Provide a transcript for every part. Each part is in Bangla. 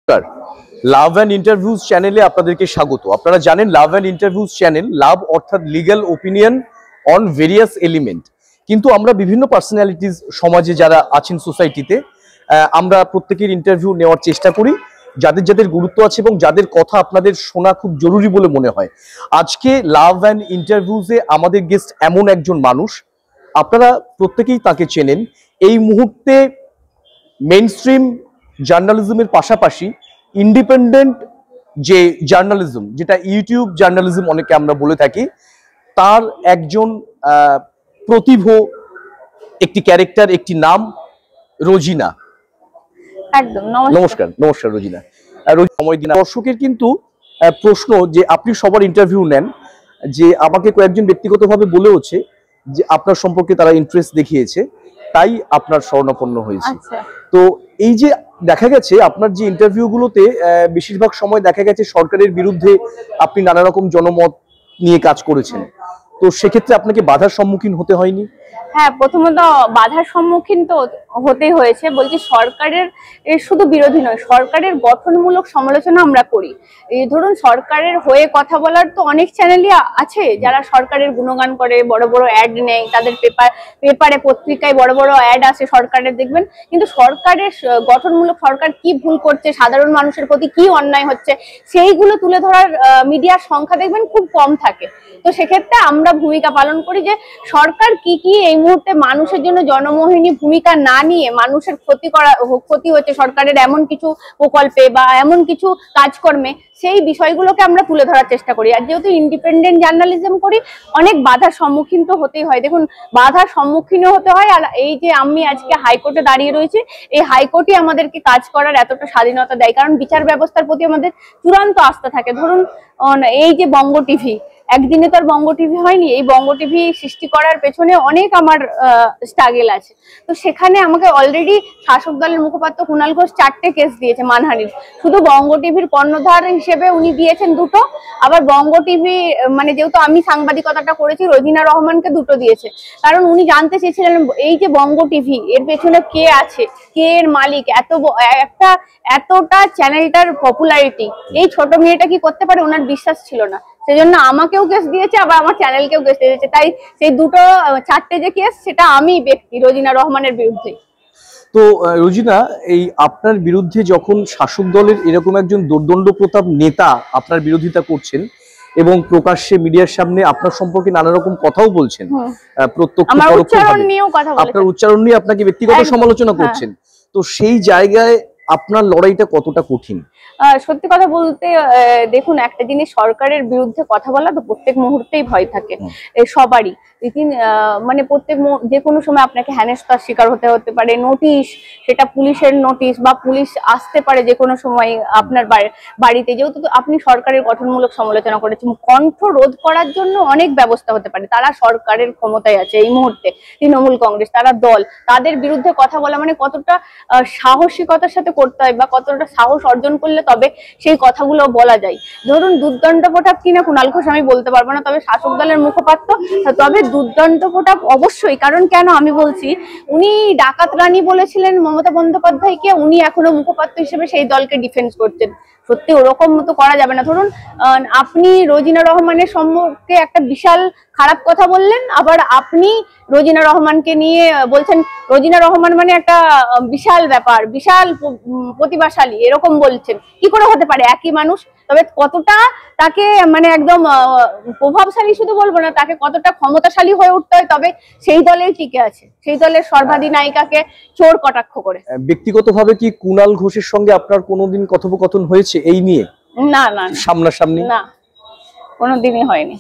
নমস্কার, লাভ অ্যান্ড ইন্টারভিউজ চ্যানেলে আপনাদেরকে স্বাগত। আপনারা জানেন লাভ অ্যান্ড ইন্টারভিউজ চ্যানেল, লাভ অর্থাৎ legal opinion on various element. কিন্তু আমরা বিভিন্ন পার্সোনালিটিস সমাজে যারা আছেন সোসাইটিতে, আমরা প্রত্যেকের ইন্টারভিউ নেওয়ার চেষ্টা করি, যাদের যাদের গুরুত্ব আছে এবং যাদের কথা আপনাদের শোনা খুব জরুরি বলে মনে হয়। আজকে লাভ অ্যান্ড ইন্টারভিউজে আমাদের গেস্ট এমন একজন মানুষ, আপনারা প্রত্যেকেই তাকে চেনেন। এই মুহূর্তে মেইনস্ট্রিম জার্নালিজমের পাশাপাশি ইন্ডিপেন্ডেন্ট যে জার্নালিজম, যেটা ইউটিউব জার্নালিজম অনেকে আমরা বলে থাকি, তার একজন প্রতিভ একটি ক্যারেক্টার, একটি নাম রোজিনা। একদম নমস্কার। নমস্কার রোজিনা। সময় দিন। দর্শকের কিন্তু প্রশ্ন যে আপনি সবার ইন্টারভিউ নেন, যে আমাকে কয়েকজন ব্যক্তিগতভাবে বলেওছে যে আপনার সম্পর্কে তারা ইন্টারেস্ট দেখিয়েছে, তাই আপনার শরণাপন্ন হয়েছে। তো এই যে দেখা গেছে আপনার যে ইন্টারভিউ গুলোতে বেশিরভাগ সময় দেখা গেছে সরকারের বিরুদ্ধে আপনি নানা রকম জনমত নিয়ে কাজ করেছেন, তো সেক্ষেত্রে আপনাকে বাধার সম্মুখীন হতে হয়নি? হ্যাঁ, প্রথমত বাধার সম্মুখীন তো হতেই হয়েছে। বলছি সরকারের শুধু বিরোধী নয়, সরকারের গঠনমূলক সমালোচনা আমরা করি। এই ধরুন সরকারের হয়ে কথা বলার তো অনেক চ্যানেলই আছে যারা সরকারের গুণগান করে, বড় বড় অ্যাড নেয়, তাদের পেপারে পত্রিকায় বড় বড় অ্যাড আসে সরকারের, দেখবেন। কিন্তু সরকারের গঠনমূলক, সরকার কি ভুল করছে, সাধারণ মানুষের প্রতি কি অন্যায় হচ্ছে, সেইগুলো তুলে ধরার মিডিয়ার সংখ্যা দেখবেন খুব কম থাকে। তো সেক্ষেত্রে আমরা ভূমিকা পালন করি যে সরকার কি কি এই মুহূর্তে মানুষের জন্য জনমোহিনী ভূমিকা না নিয়ে মানুষের ক্ষতি হচ্ছে সরকারের এমন কিছু প্রকল্পে বা এমন কিছু কাজকর্মে, সেই বিষয়গুলোকে আমরা তুলে ধরার চেষ্টা করি। আর যেহেতু ইন্ডিপেন্ডেন্ট জার্নালিজম করি, অনেক বাধার সম্মুখীন তো হতেই হয়। দেখুন, বাধার সম্মুখীনও হতে হয়। আর এই যে আমি আজকে হাইকোর্টে দাঁড়িয়ে রয়েছি, এই হাইকোর্টই আমাদেরকে কাজ করার এতটা স্বাধীনতা দেয়, কারণ বিচার ব্যবস্থার প্রতি আমাদের চূড়ান্ত আস্থা থাকে। ধরুন এই যে বঙ্গ টিভি, একদিনে তো আর বঙ্গ টিভি হয়নি। এই বঙ্গ টিভি সৃষ্টি করার পেছনে অনেক আমার স্ট্রাগল আছে। তো সেখানে আমাকে অলরেডি শাসক দলের মুখপাত্র কুণাল ঘোষ 4টে কেস দিয়েছে মানহানির। শুধু বঙ্গ টিভির কর্ণধার হিসেবে উনি দিয়েছেন 2টো, আবার বঙ্গ টিভি মানে যেহেতু আমি সাংবাদিকতাটা করেছি, রোজিনা রহমানকে 2টো দিয়েছে। কারণ উনি জানতে চেয়েছিলেন এই যে বঙ্গ টিভি, এর পেছনে কে আছে, কে এর মালিক, এতটা চ্যানেলটার পপুলারিটি এই ছোট মেয়েটা কি করতে পারে, ওনার বিশ্বাস ছিল না। সেজন্য আমাকেও কেস দিয়েছে, আবার আমার চ্যানেলকেও কেস দিয়েছে। তাই সেই 4টে যে কেস, সেটা আমি ব্যক্তি রোজিনা রহমানের বিরুদ্ধে। তো রোজিনা, এই আপনার বিরুদ্ধে যখন শাসক দলের এরকম একজন দুর্দণ্ড প্রতাপ নেতা আপনার বিরোধিতা করছেন এবং প্রকাশ্যে মিডিয়ার সামনে আপনার সম্পর্কে নানা রকম কথাও বলছেন, প্রত্যক্ষ আপনার উচ্চারণ নিয়ে আপনাকে ব্যক্তিগত সমালোচনা করছেন, তো সেই জায়গায় আপনার লড়াইটা কতটা কঠিন? সত্যি কথা বলতে দেখুন, একটা জিনিস, সরকারের বিরুদ্ধে কথা বলা তো প্রত্যেক মুহূর্তেই ভয় থাকে সবারই। মানে যে কোনো সময় আপনাকে হেনস্থার শিকার হতে পারে, নোটিশ, সেটা পুলিশের নোটিশ বা পুলিশ আসতে পারে যে কোনো সময় আপনার বাড়িতে। যেহেতু আপনি সরকারের গঠনমূলক সমালোচনা করেছেন, কণ্ঠ রোধ করার জন্য অনেক ব্যবস্থা হতে পারে। তারা সরকারের ক্ষমতায় আছে এই মুহূর্তে, তৃণমূল কংগ্রেস, তারা দল, তাদের বিরুদ্ধে কথা বলা মানে কতটা সাহসিকতার সাথে করতে হয় বা কতটা সাহস অর্জন করলে তবে সেই কথাগুলো বলা যায়। ধরুন দুর্দণ্ড প্রতাপ কিনা কুণাল ঘোষ আমি বলতে পারবো না, তবে শাসক দলের মুখপাত্র, তবে দুর্দণ্ড প্রতাপ অবশ্যই। কারণ কেন আমি বলছি, উনি ডাকাত রানী বলেছিলেন মমতা বন্দ্যোপাধ্যায়কে, উনি এখনো মুখপাত্র হিসেবে সেই দলকে ডিফেন্স করছেন। সত্যি ওরকম মতো করা যাবে না। ধরুন আপনি রোজিনা রহমানের সম্পর্কে একটা বিশাল খারাপ কথা বললেন, আবার আপনি রোজিনা রহমানকে নিয়ে বলছেন রোজিনা রহমান মানে একটা বিশাল ব্যাপার, বিশাল প্রতিভাশালী, এরকম বলছেন। কি করে হতে পারে? একই মানুষ। তবে কতটা তাকে মানে একদম প্রভাবশালী শুধু বলবো না, তাকে কতটা ক্ষমতাশালী হয়ে উঠতে হয়, তবে সেই দলেই টিকে আছে, সেই দলের সর্বাধিনায়িকাকে চোর কটাক্ষ করে। ব্যক্তিগতভাবে কি কুণাল ঘোষের সঙ্গে আপনার কোনোদিন কথোপকথন হয়েছে এই নিয়ে? না না, সামনাসামনি না, কোনোদিনই হয়নি।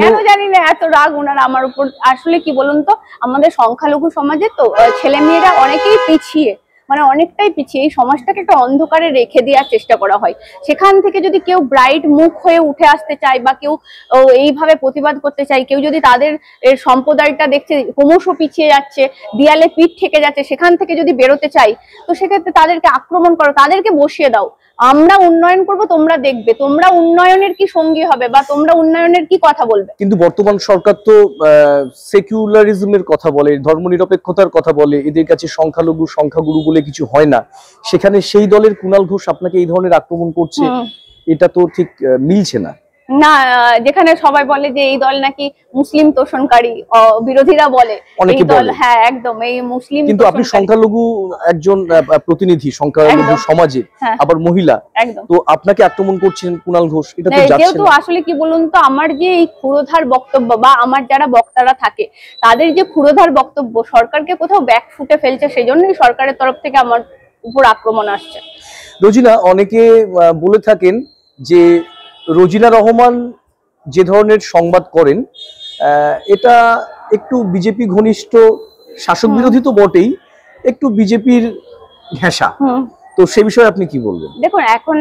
কেন জানি না এত রাগ ওনার আমার উপর। আসলে কি বলুন তো, আমাদের সংখ্যালঘু সমাজে তো ছেলে মেয়েরা অনেকেই পিছিয়ে, মানে অনেকটাই পিছিয়ে। এই সমাজটাকে একটা অন্ধকারে রেখে দেওয়ার চেষ্টা করা হয়। সেখান থেকে যদি কেউ ব্রাইট মুখ হয়ে উঠে আসতে চায় বা কেউ এইভাবে প্রতিবাদ করতে চায়, কেউ যদি তাদের সম্প্রদায়টা দেখছে ক্রমশ পিছিয়ে যাচ্ছে, দেয়ালে পিঠ ঠেকে যাচ্ছে, সেখান থেকে যদি বেরোতে চাই, তো সেক্ষেত্রে তাদেরকে আক্রমণ করো, তাদেরকে বসিয়ে দাও। আমরা উন্নয়ন করব, তোমরা দেখবে তোমরা উন্নয়নের কি সঙ্গী হবে বা তোমরা উন্নয়নের কি কথা বলবে। কিন্তু বর্তমান সরকার তো সেকুলারিজমের কথা বলে, ধর্মনিরপেক্ষতার কথা বলে, এদের কাছে সংখ্যালঘু সংখ্যাগুরু বলে কিছু হয় না। সেখানে সেই দলের কুণাল ঘোষ আপনাকে এই ধরনের আক্রমণ করছে, এটা তো ঠিক মিলছে না। না, যেখানে সবাই বলে যে এই দল নাকি মুসলিম তোষণকারী, বিরোধীরা বলে এই দল, হ্যাঁ একদম এই মুসলিম, কিন্তু আপনি সংখ্যালঘু একজন প্রতিনিধি, সংখ্যালঘু সমাজে, আবার মহিলা, তো আপনাকে আক্রমণ করছেন কুণাল ঘোষ, এটা তো যাচ্ছে না। আসলে কি বলুন তো, আমার যে এই ক্ষুরোধার বক্তব্য বা আমার যারা বক্তারা থাকে তাদের যে ক্ষুরোধার বক্তব্য সরকারকে কোথাও ব্যাক ফুটে ফেলছে, সেজন্যই সরকারের তরফ থেকে আমার উপর আক্রমণ আসছে। রোজিনা, অনেকে বলে থাকেন যে রোজিনা রহমান যে ধরনের সংবাদ করেন এটা একটু বিজেপি ঘনিষ্ঠ, শাসক বিরোধী তো বটেই, একটু বিজেপির ঘেঁষা, তো সে বিষয়ে আপনি কি বলবেন? দেখুন, এখন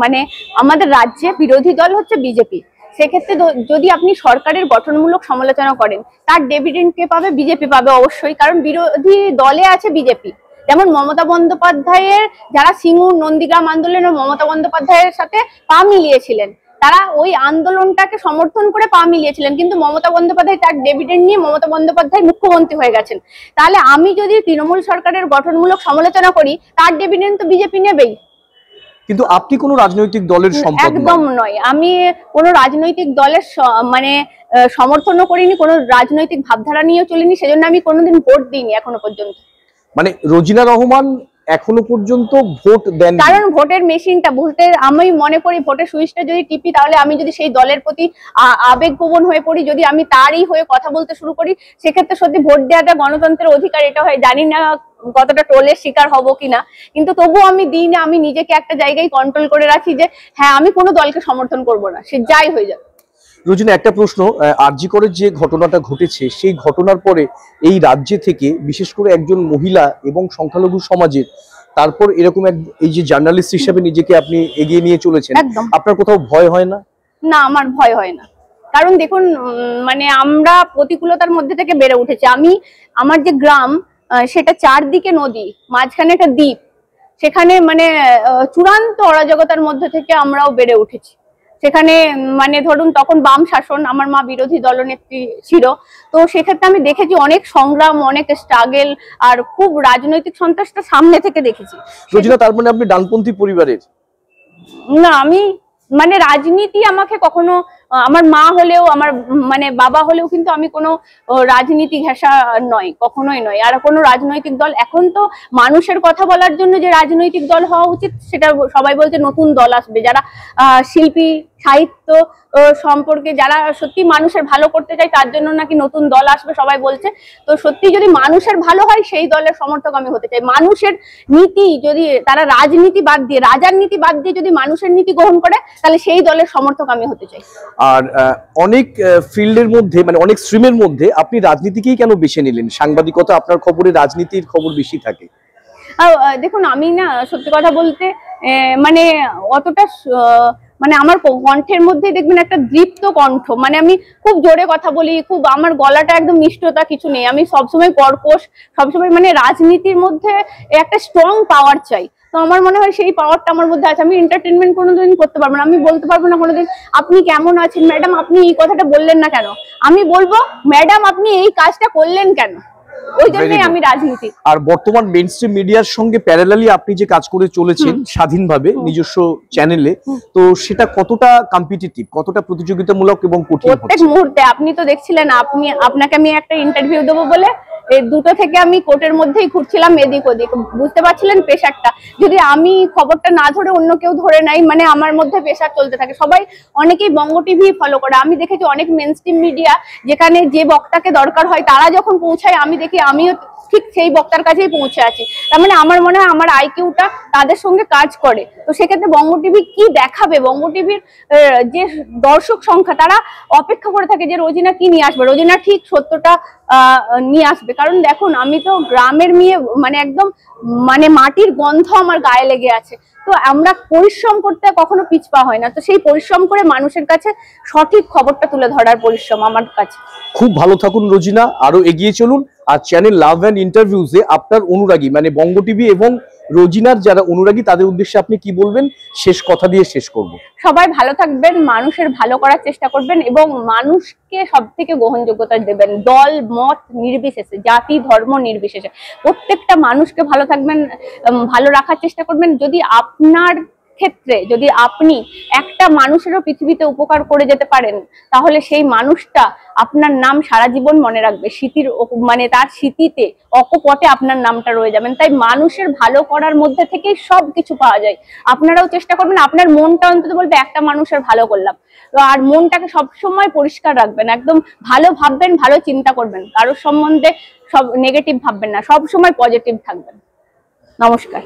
মানে আমাদের রাজ্যে বিরোধী দল হচ্ছে বিজেপি, সেক্ষেত্রে যদি আপনি সরকারের গঠনমূলক সমালোচনা করেন তার ডেভিডেন্ট কে পাবে? বিজেপি পাবে অবশ্যই, কারণ বিরোধী দলে আছে বিজেপি। যেমন মমতা বন্দ্যোপাধ্যায়ের যারা সিঙ্গুর নন্দীগ্রাম আন্দোলনে মমতা বন্দ্যোপাধ্যায়ের সাথে পা মিলিয়েছিলেন, তারা ওই আন্দোলনটাকে সমর্থন করে পা মিলিয়েছিলেন, কিন্তু মমতা বন্দ্যোপাধ্যায় তার ডেভিডেন্ট নিয়ে মমতা বন্দ্যোপাধ্যায় মুখ্যমন্ত্রী হয়ে গেছেন। তাহলে আমি যদি তৃণমূল সরকারের গঠনমূলক সমালোচনা করি তার ডেভিডেন্ট তো বিজেপি নেবেই। কিন্তু আপনি কোন রাজনৈতিক দলের সম্পাদক? একদম নয়, আমি কোন রাজনৈতিক দলের মানে সমর্থনও করিনি, কোন রাজনৈতিক ভাবধারা নিয়েও চলিনি, সেজন্য আমি কোনোদিন ভোট দিইনি এখনো পর্যন্ত। মানে রোজিনা রহমান এখনো পর্যন্ত ভোট দেন? কারণ ভোটের মেশিনটা, আমি মনে করি ভোটের সুইচটা যদি টিপি, তাহলে আমি যদি সেই দলের প্রতি আবেগপ্রবণ হয়ে পড়ি, যদি আমি তারই হয়ে কথা বলতে শুরু করি, সেক্ষেত্রে সত্যি ভোট দেওয়াটা গণতন্ত্রের অধিকার, এটা হয়। জানি না কতটা ট্রোলের শিকার হব কিনা, কিন্তু তবুও আমি দিই না। আমি নিজেকে একটা জায়গায় কন্ট্রোল করে রাখি যে হ্যাঁ, আমি কোনো দলকে সমর্থন করব না, সে যাই হয়ে যাবে। রোজিনা, একটা প্রশ্ন, আরজি করের যে ঘটনাটা ঘটেছে সেই ঘটনার পরে এই রাজ্যে থেকে বিশেষ করে একজন মহিলা এবং সংখ্যালঘু সমাজের, তারপর এরকম এই যে জার্নালিস্ট হিসেবে নিজেকে আপনি এগিয়ে নিয়ে চলেছেন, আপনার কোথাও ভয় হয় না? না, আমার ভয় হয় না, কারণ দেখুন মানে আমরা প্রতিকূলতার মধ্যে থেকে বেড়ে উঠেছি। আমার যে গ্রাম, সেটা চারদিকে নদী, মাঝখানে একটা দ্বীপ, সেখানে মানে চূড়ান্ত অরাজকতার মধ্যে থেকে আমরাও বেড়ে উঠেছি। সেখানে মানে ধরুন তখন বাম শাসন, আমার মা বিরোধী দলনেত্রী ছিল, তো সেক্ষেত্রে আমি দেখেছি অনেক সংগ্রাম, অনেক স্ট্রাগল, আর খুব রাজনৈতিক সন্ত্রাসটা সামনে থেকে দেখেছি। রোজিনা, তার মানে আপনি ডানপন্থী পরিবারের? না, আমি মানে রাজনীতি আমাকে কখনো, আমার মা হলেও আমার মানে বাবা হলেও কিন্তু আমি কোনো রাজনীতি ঘেঁষা নয়, কখনোই নয়। আর কোনো রাজনৈতিক দল, এখন তো মানুষের কথা বলার জন্য যে রাজনৈতিক দল হওয়া উচিত, সেটা সবাই বলছে নতুন দল আসবে, যারা শিল্পী সাহিত্য সম্পর্কে যারা সত্যি মানুষের ভালো করতে চায় তার জন্য নাকি নতুন দল আসবে সবাই বলছে। তো সত্যি যদি মানুষের ভালো হয় সেই দলের সমর্থক আমি হতে চাই। মানুষের নীতি যদি তারা রাজনীতি বাদ দিয়ে, রাজার নীতি বাদ দিয়ে যদি মানুষের নীতি গ্রহণ করে, তাহলে সেই দলের সমর্থক আমি হতে চাই। আর অনেক ফিল্ডের মধ্যে, মানে অনেক স্ট্রিমের মধ্যে আপনি রাজনীতিকেই কেন বেছে নিলেন? সাংবাদিকতা, আপনার খবরে রাজনীতির খবর বেশি থাকে। দেখুন, আমি না সত্যি কথা বলতে মানে অতটা মানে আমার কণ্ঠের মধ্যে দেখবেন একটা দৃপ্ত কণ্ঠ, মানে আমি খুব জোরে কথা বলি, খুব আমার গলাটা একদম মিষ্টতা কিছু নেই, আমি সবসময় কর্কশ, সবসময় মানে রাজনীতির মধ্যে একটা স্ট্রং পাওয়ার চাই। তো আমার মনে হয় সেই পাওয়ারটা আমার মধ্যে আছে। আমি এন্টারটেনমেন্ট কোনোদিন করতে পারবো না, আমি বলতে পারবো না কোনোদিন আপনি কেমন আছেন ম্যাডাম, আপনি এই কথাটা বললেন না কেন, আমি বলবো ম্যাডাম আপনি এই কাজটা করলেন কেন। ওই জন্যই আমি রাজনীতি। আর বর্তমান মেইনস্ট্রিম মিডিয়ার সঙ্গে প্যারালালি আপনি যে কাজ করে চলেছেন স্বাধীনভাবে নিজস্ব চ্যানেলে, তো সেটা কতটা কম্পিটিটিভ, কতটা প্রতিযোগিতামূলক এবং কঠিন? প্রত্যেক মুহূর্তে আপনি তো দেখছিলেন, আপনাকে আমি একটা ইন্টারভিউ দেবো বলে এই দুটো থেকে আমি কোর্টের মধ্যেই ঘুরছিলাম এদিক ওদিক, বুঝতে পারছিলেন প্রেশারটা। যদি আমি খবরটা না ধরে অন্য কেউ ধরে নাই, মানে আমার মধ্যে প্রেশার চলতে থাকে। সবাই অনেকেই বঙ্গ টিভি ফলো করে, আমি দেখেছি অনেক মেইনস্ট্রিম মিডিয়া যেখানে যে বক্তাকে দরকার হয় তারা যখন পৌঁছায়, আমি দেখি আমিও ঠিক সেই বক্তার কাছেই পৌঁছে আছি। তার মানে আমার মনে হয় আমার আইকিউটা তাদের সঙ্গে কাজ করে। তো সেক্ষেত্রে বঙ্গ টিভি কি দেখাবে, বঙ্গ টিভির যে দর্শক সংখ্যা তারা অপেক্ষা করে থাকে যে রোজিনা কি নিয়ে আসবে, রোজিনা ঠিক সত্যটা নিয়ে আসবে। কারণ দেখুন, আমি তো গ্রামের মেয়ে, মানে একদম মানে মাটির গন্ধ আমার গায়ে লেগে আছে। তো আমরা পরিশ্রম করতে কখনো পিছপা হয় না, তো সেই পরিশ্রম করে মানুষের কাছে সঠিক খবরটা তুলে ধরার পরিশ্রম আমার কাছে। খুব ভালো থাকুন রোজিনা, আরো এগিয়ে চলুন। আর চ্যানেল লাভ অ্যান্ড ইন্টারভিউজে আপনার অনুরাগী মানে বঙ্গ টিভি এবং রোজিনার যারা অনুরাগী তাদের উদ্দেশ্যে আপনি কি বলবেন, শেষ কথা দিয়ে শেষ করব। সবাই ভালো থাকবেন, মানুষের ভালো করার চেষ্টা করবেন এবং মানুষকে সব থেকে গ্রহণযোগ্যতা দেবেন, দল মত নির্বিশেষে, জাতি ধর্ম নির্বিশেষে প্রত্যেকটা মানুষকে ভালো থাকবেন, ভালো রাখার চেষ্টা করবেন। যদি আপনার ক্ষেত্রে যদি আপনি একটা মানুষেরও পৃথিবীতে উপকার করে যেতে পারেন, তাহলে সেই মানুষটা আপনার নাম সারা জীবন মনে রাখবে, স্মৃতির মানে তার স্মৃতিতে অকপটে আপনার নামটা রয়ে যাবেন। তাই মানুষের ভালো করার মধ্যে থেকেই সবকিছু পাওয়া যায়। আপনারাও চেষ্টা করবেন, আপনার মনটা অন্তত বলবে একটা মানুষের ভালো করলাম। আর মনটাকে সবসময় পরিষ্কার রাখবেন, একদম ভালো ভাববেন, ভালো চিন্তা করবেন, কারোর সম্বন্ধে সব নেগেটিভ ভাববেন না, সব সময় পজিটিভ থাকবেন। নমস্কার।